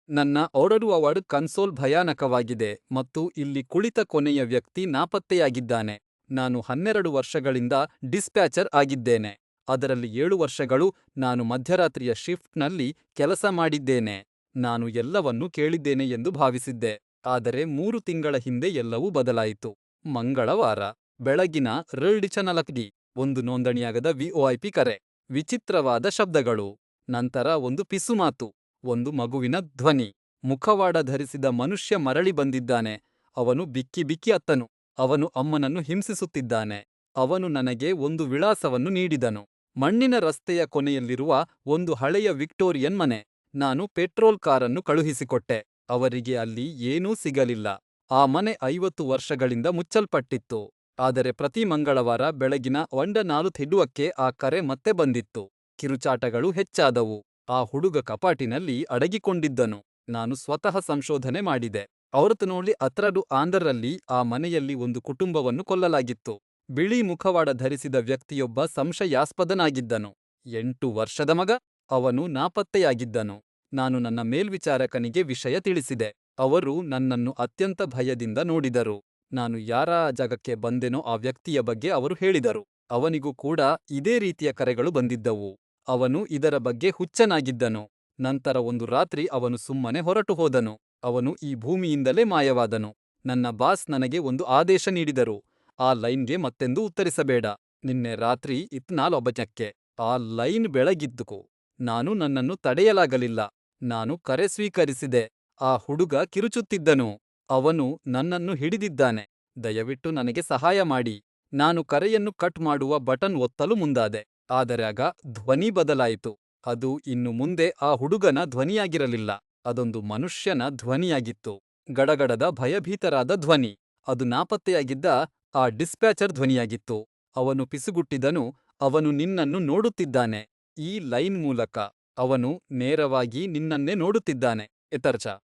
ನನ್ನ ಓಡರುವವಡ್ ಕನ್ಸೋಲ್ ಭಯಾನಕವಾಗಿದೆ ಮತ್ತು ಇಲ್ಲಿ ಕುಳಿತ ಕೊನೆಯ ವ್ಯಕ್ತಿ ನಾಪತ್ತೆಯಾಗಿದ್ದಾನೆ. ನಾನು 12 ವರ್ಷಗಳಿಂದ ಡಿಸ್ಪ್ಯಾಚರ್ ಆಗಿದ್ದೇನೆ, ಅದರಲ್ಲಿ 7 ವರ್ಷಗಳು ನಾನು ಮಧ್ಯರಾತ್ರಿಯ ಶಿಫ್ಟ್ನಲ್ಲಿ ಕೆಲಸ ಮಾಡಿದ್ದೇನೆ. ನಾನು ಎಲ್ಲವನ್ನೂ ಕೇಳಿದ್ದೇನೆ ಎಂದು ಭಾವಿಸಿದ್ದೆ, ಆದರೆ 3 ತಿಂಗಳ ಹಿಂದೆ ಎಲ್ಲವೂ ಬದಲಾಯಿತು. ಮಂಗಳವಾರ ಬೆಳಗಿನ ಋಳ್ಡಿಚನಲಕ್ಡಿ ಒಂದು ನೋಂದಣಿಯಾಗದ ವಿಒಐಪಿ ಕರೆ, ವಿಚಿತ್ರವಾದ ಶಬ್ದಗಳು, ನಂತರ ಒಂದು ಪಿಸುಮಾತು, ಒಂದು ಮಗುವಿನ ಧ್ವನಿ. ಮುಖವಾಡ ಧರಿಸಿದ ಮನುಷ್ಯ ಮರಳಿ ಬಂದಿದ್ದಾನೆ. ಅವನು ಬಿಕ್ಕಿ ಬಿಕ್ಕಿ ಅತ್ತನು. ಅವನು ಅಮ್ಮನನ್ನು ಹಿಂಸಿಸುತ್ತಿದ್ದಾನೆ. ಅವನು ನನಗೆ ಒಂದು ವಿಳಾಸವನ್ನು ನೀಡಿದನು. ಮಣ್ಣಿನ ರಸ್ತೆಯ ಕೊನೆಯಲ್ಲಿರುವ ಒಂದು ಹಳೆಯ ವಿಕ್ಟೋರಿಯನ್ ಮನೆ. ನಾನು ಪೆಟ್ರೋಲ್ ಕಾರನ್ನು ಕಳುಹಿಸಿಕೊಟ್ಟೆ. ಅವರಿಗೆ ಅಲ್ಲಿ ಏನೂ ಸಿಗಲಿಲ್ಲ. ಆ ಮನೆ 50 ವರ್ಷಗಳಿಂದ ಮುಚ್ಚಲ್ಪಟ್ಟಿತ್ತು. ಆದರೆ ಪ್ರತಿ ಮಂಗಳವಾರ ಬೆಳಗಿನ 1:45ಕ್ಕೆ ಆ ಕರೆ ಮತ್ತೆ ಬಂದಿತ್ತು. ಕಿರುಚಾಟಗಳು ಹೆಚ್ಚಾದವು. ಆ ಹುಡುಗ ಕಪಾಟಿನಲ್ಲಿ ಅಡಗಿಕೊಂಡಿದ್ದನು. ನಾನು ಸ್ವತಃ ಸಂಶೋಧನೆ ಮಾಡಿದೆ. ಔರತನೋಳಿ 13 ಆ ಮನೆಯಲ್ಲಿ ಒಂದು ಕುಟುಂಬವನ್ನು ಕೊಲ್ಲಲಾಗಿತ್ತು. ಬಿಳಿ ಮುಖವಾಡ ಧರಿಸಿದ ವ್ಯಕ್ತಿಯೊಬ್ಬ ಸಂಶಯಾಸ್ಪದನಾಗಿದ್ದನು. 8 ವರ್ಷದ ಮಗ. ಅವನು ನಾಪತ್ತೆಯಾಗಿದ್ದನು. ನಾನು ನನ್ನ ಮೇಲ್ವಿಚಾರಕನಿಗೆ ವಿಷಯ ತಿಳಿಸಿದೆ. ಅವರು ನನ್ನನ್ನು ಅತ್ಯಂತ ಭಯದಿಂದ ನೋಡಿದರು. ನಾನು ಯಾರ ಜಾಗಕ್ಕೆ ಬಂದೆನೋ ಆ ವ್ಯಕ್ತಿಯ ಬಗ್ಗೆ ಅವರು ಹೇಳಿದರು. ಅವನಿಗೂ ಕೂಡ ಇದೇ ರೀತಿಯ ಕರೆಗಳು ಬಂದಿದ್ದವು. ಅವನು ಇದರ ಬಗ್ಗೆ ಹುಚ್ಚನಾಗಿದ್ದನು. ನಂತರ ಒಂದು ರಾತ್ರಿ ಅವನು ಸುಮ್ಮನೆ ಹೊರಟು ಹೋದನು. ಅವನು ಈ ಭೂಮಿಯಿಂದಲೇ ಮಾಯವಾದನು. ನನ್ನ ಬಾಸ್ ನನಗೆ ಒಂದು ಆದೇಶ ನೀಡಿದರು. ಆ ಲೈನ್ಗೆ ಮತ್ತೆಂದೂ ಉತ್ತರಿಸಬೇಡ. ನಿನ್ನೆ ರಾತ್ರಿ 14:00ಕ್ಕೆ. ಆ ಲೈನ್ ಬೆಳಗಿದ್ದುಕು. ನಾನು ನನ್ನನ್ನು ತಡೆಯಲಾಗಲಿಲ್ಲ. ನಾನು ಕರೆ ಸ್ವೀಕರಿಸಿದೆ. ಆ ಹುಡುಗ ಕಿರುಚುತ್ತಿದ್ದನು. ಅವನು ನನ್ನನ್ನು ಹಿಡಿದಿದ್ದಾನೆ. ದಯವಿಟ್ಟು ನನಗೆ ಸಹಾಯ ಮಾಡಿ. ನಾನು ಕರೆಯನ್ನು ಕಟ್ ಮಾಡುವ ಬಟನ್ ಒತ್ತಲು ಮುಂದಾದೆ. ಆದರೆ ಆಗ ಧ್ವನಿ ಬದಲಾಯಿತು. ಅದು ಇನ್ನು ಮುಂದೆ ಆ ಹುಡುಗನ ಧ್ವನಿಯಾಗಿರಲಿಲ್ಲ. ಅದೊಂದು ಮನುಷ್ಯನ ಧ್ವನಿಯಾಗಿತ್ತು. ಗಡಗಡದ ಭಯಭೀತರಾದ ಧ್ವನಿ. ಅದು ನಾಪತ್ತೆಯಾಗಿದ್ದ ಆ ಡಿಸ್ಪ್ಯಾಚರ್ ಧ್ವನಿಯಾಗಿತ್ತು. ಅವನು ಪಿಸುಗುಟ್ಟಿದನು. ಅವನು ನಿನ್ನನ್ನು ನೋಡುತ್ತಿದ್ದಾನೆ. ಈ ಲೈನ್ ಮೂಲಕ. ಅವನು ನೇರವಾಗಿ ನಿನ್ನನ್ನೇ ನೋಡುತ್ತಿದ್ದಾನೆ. ಎತರ್ಚ